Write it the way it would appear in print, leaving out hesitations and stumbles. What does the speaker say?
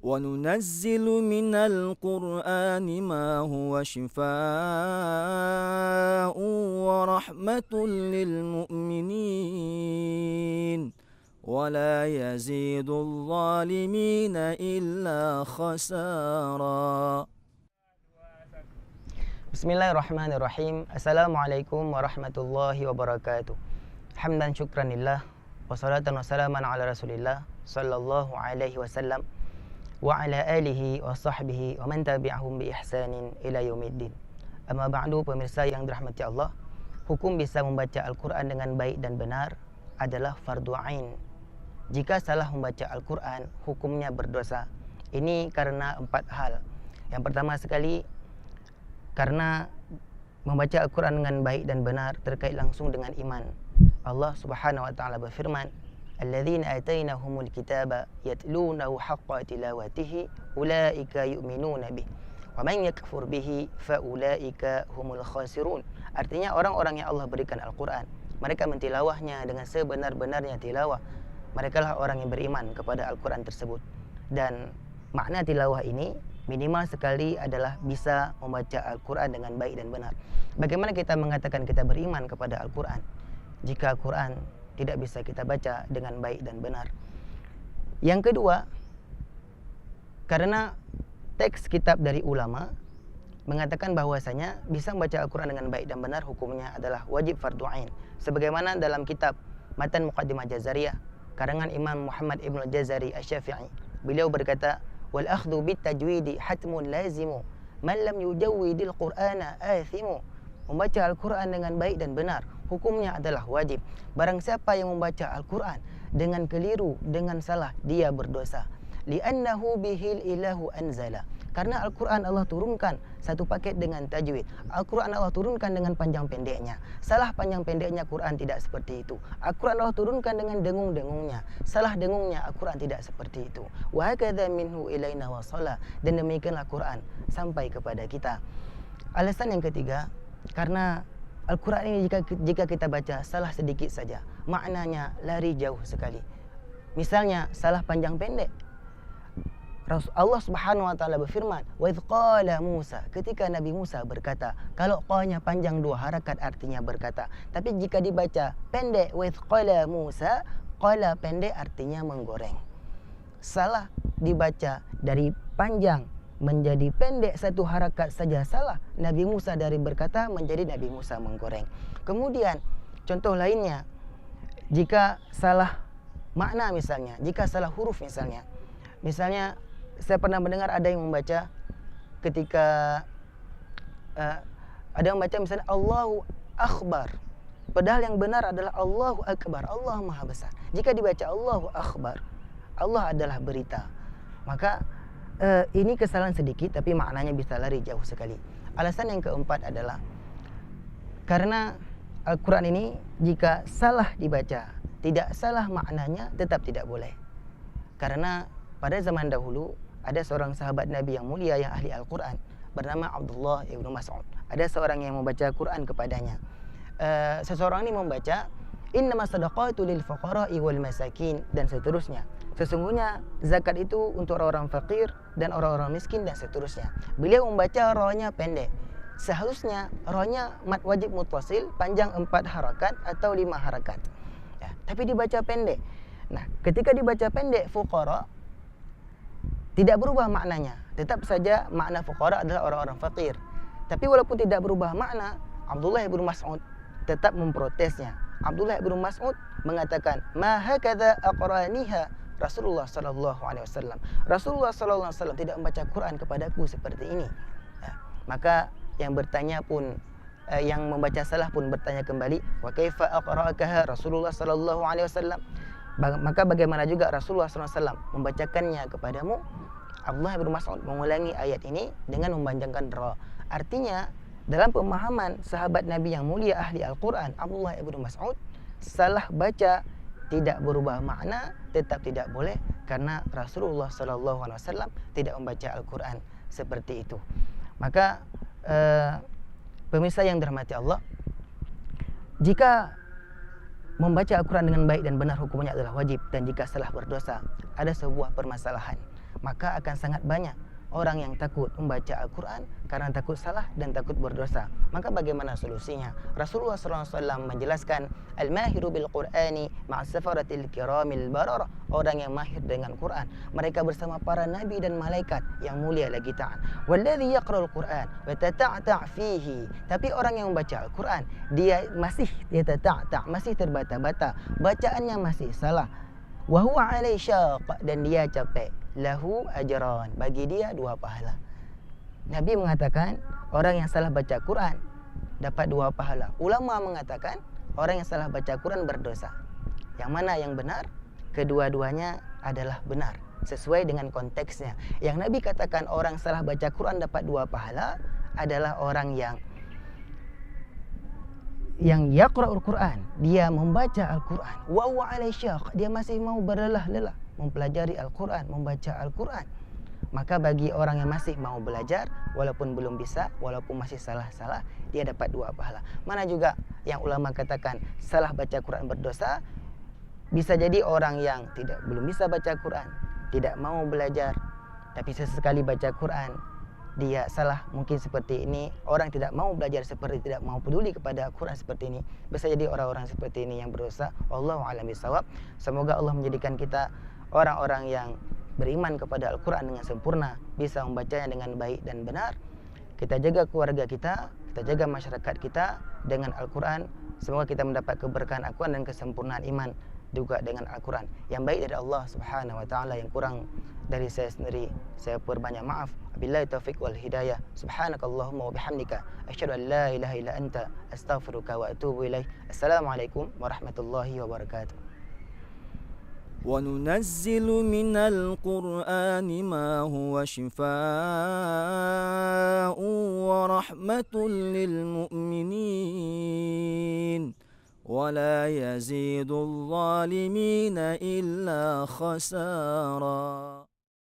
وننزل من القرآن ما هو شفاء ورحمة للمؤمنين ولا يزيد الظالمين إلا خسارا. Bismillahirrahmanirrahim. Assalamualaikum warahmatullahi wabarakatuh. Hamdan syukranillah, wassalatan wassalaman ala rasulillah sallallahu alaihi wasallam wa ala alihi wa sahbihi wa man tabi'ahum bi ihsanin ila yaumiddin. Amma ba'du, pemirsa yang dirahmati Allah, hukum bisa membaca Al-Quran dengan baik dan benar adalah fardu ain. Jika salah membaca Al-Quran, hukumnya berdosa. Ini karena 4 hal. Yang pertama sekali, karena membaca Al-Quran dengan baik dan benar terkait langsung dengan iman. Allah Subhanahu wa taala berfirman, "Alladzina atainahumul kitaba yatlunahu haqqa tilawatihi ulaika yu'minuna bih. Wa man yakfur bihi fa ulaika humul khasirun." Artinya orang-orang yang Allah berikan Al-Quran, mereka mentilawahnya dengan sebenar-benarnya tilawah. Merekalah orang yang beriman kepada Al-Quran tersebut. Dan makna tilawah ini minimal sekali adalah bisa membaca Al-Quran dengan baik dan benar. Bagaimana kita mengatakan kita beriman kepada Al-Quran jika Al-Quran tidak bisa kita baca dengan baik dan benar? Yang kedua, karena teks kitab dari ulama mengatakan bahwasanya bisa membaca Al-Quran dengan baik dan benar hukumnya adalah wajib fardu ain. Sebagaimana dalam kitab Matan Muqaddimah Jazariyah karangan Imam Muhammad Ibn Al-Jazari Asy-Syafi'i, beliau berkata, wal akhdhu bit tajwidi hatmun lazimu man lam yujawwidil qur'ana athimu. Membaca Al-Quran dengan baik dan benar hukumnya adalah wajib. Barang siapa yang membaca Al-Quran dengan keliru, dengan salah, dia berdosa. Li'annahu bihil ilahu anzala. Karena Al-Quran Allah turunkan satu paket dengan tajwid. Al-Quran Allah turunkan dengan panjang pendeknya. Salah panjang pendeknya Quran tidak seperti itu. Al-Quran Allah turunkan dengan dengung-dengungnya. Salah dengungnya Al-Quran tidak seperti itu. Wa hakadha minhu ilaina wasala. Dan demikianlah Quran sampai kepada kita. Alasan yang ketiga, karena Al-Quran ini jika kita baca salah sedikit saja, maknanya lari jauh sekali. Misalnya salah panjang pendek. Allah Subhanahu wa taala berfirman, "Wa idz qala Musa", ketika Nabi Musa berkata. Kalau qanya panjang 2 harakat artinya berkata. Tapi jika dibaca pendek, wa idz qala Musa, qala pendek artinya menggoreng. Salah dibaca dari panjang menjadi pendek 1 harakat saja salah. Nabi Musa dari berkata menjadi Nabi Musa menggoreng. Kemudian contoh lainnya, jika salah makna misalnya, jika salah huruf misalnya saya pernah mendengar ada yang membaca ketika ada yang membaca misalnya Allahu Akbar, padahal yang benar adalah Allahu Akbar, Allah Maha Besar. Jika dibaca Allahu Akbar, Allah adalah berita, maka ini kesalahan sedikit tapi maknanya bisa lari jauh sekali. Alasan yang keempat adalah karena Al-Quran ini jika salah dibaca, tidak salah maknanya, tetap tidak boleh. Karena pada zaman dahulu ada seorang sahabat Nabi yang mulia yang ahli Al-Quran bernama Abdullah ibn Mas'ud. Ada seorang yang membaca Quran kepadanya. Seseorang ini membaca innamas sadaqatu lil fuqara'i wal masakin dan seterusnya. Sesungguhnya zakat itu untuk orang-orang fakir dan orang-orang miskin dan seterusnya. Beliau membaca rohnya pendek. Seharusnya rohnya mad wajib muttasil panjang 4 harakat atau 5 harakat. Ya, tapi dibaca pendek. Nah, ketika dibaca pendek fuqara tidak berubah maknanya. Tetap saja makna fuqara adalah orang-orang fakir. Tapi walaupun tidak berubah makna, Abdullah ibn Mas'ud tetap memprotesnya. Abdullah ibn Mas'ud mengatakan, "Ma hakadha aqraniha Rasulullah sallallahu alaihi wasallam." Rasulullah sallallahu alaihi wasallam tidak membaca Quran kepadaku seperti ini. Ya, maka yang bertanya pun yang membaca salah pun bertanya kembali, "Wa kaifa aqra'akaha Rasulullah sallallahu alaihi wasallam?" Maka bagaimana juga Rasulullah SAW membacakannya kepadamu? Abdullah bin Mas'ud mengulangi ayat ini dengan memanjangkan ra. Artinya dalam pemahaman sahabat Nabi yang mulia ahli Al-Quran Abdullah bin Mas'ud, salah baca tidak berubah makna, tetap tidak boleh karena Rasulullah SAW tidak membaca Al-Quran seperti itu. Maka pemirsa yang dirahmati Allah, jika membaca Al-Quran dengan baik dan benar hukumnya adalah wajib, dan jika salah berdosa, ada sebuah permasalahan. maka akan sangat banyak orang yang takut membaca Al-Quran karena takut salah dan takut berdosa. Maka bagaimana solusinya? Rasulullah SAW menjelaskan, Al-mahiru bil-Qur'ani ma'asafaratil kiramil bararah. Orang yang mahir dengan Quran, mereka bersama para nabi dan malaikat yang mulia lagi ta'ala. Walladhi yaqra'ul Quran wa tata'ta' fihi. Tapi orang yang membaca Al-Quran, dia masih tata'ta', masih terbata-bata, bacaannya masih salah. Wa huwa 'alai syaq, dan dia capek. Lahu ajran, bagi dia 2 pahala. Nabi mengatakan orang yang salah baca Quran dapat 2 pahala. Ulama mengatakan orang yang salah baca Quran berdosa. Yang mana yang benar? Kedua-duanya adalah benar sesuai dengan konteksnya. Yang Nabi katakan orang salah baca Quran dapat 2 pahala adalah orang yang yaqra'ul Quran, dia membaca Al-Quran, wa huwa 'alai syaq, dia masih mau berlelah-lelah mempelajari Al-Quran, membaca Al-Quran. Maka bagi orang yang masih mau belajar, walaupun belum bisa, walaupun masih salah-salah, dia dapat 2 pahala. Mana juga yang ulama katakan salah baca Quran berdosa, bisa jadi orang yang belum bisa baca Quran, tidak mau belajar, tapi sesekali baca Quran, dia salah mungkin seperti ini. Orang tidak mau belajar seperti, tidak mau peduli kepada Quran seperti ini, bisa jadi orang-orang seperti ini yang berdosa. Wallahu a'lam bishawab. Semoga Allah menjadikan kita orang-orang yang beriman kepada Al-Quran dengan sempurna, bisa membacanya dengan baik dan benar. Kita jaga keluarga kita jaga masyarakat kita dengan Al-Quran. Semoga kita mendapat keberkahan Al-Quran dan kesempurnaan iman juga dengan Al-Quran. Yang baik dari Allah Subhanahu wa taala, yang kurang dari saya sendiri saya perbanyak maaf. Billahi taufiq wal hidayah. Subhanakallahumma wa bihamdika asyhadu an la ilaha illa anta astaghfiruka wa atubu ilaik. Assalamualaikum warahmatullahi wabarakatuh. وننزل من القرآن ما هو شفاء ورحمة للمؤمنين ولا يزيد الظالمين إلا خسارا.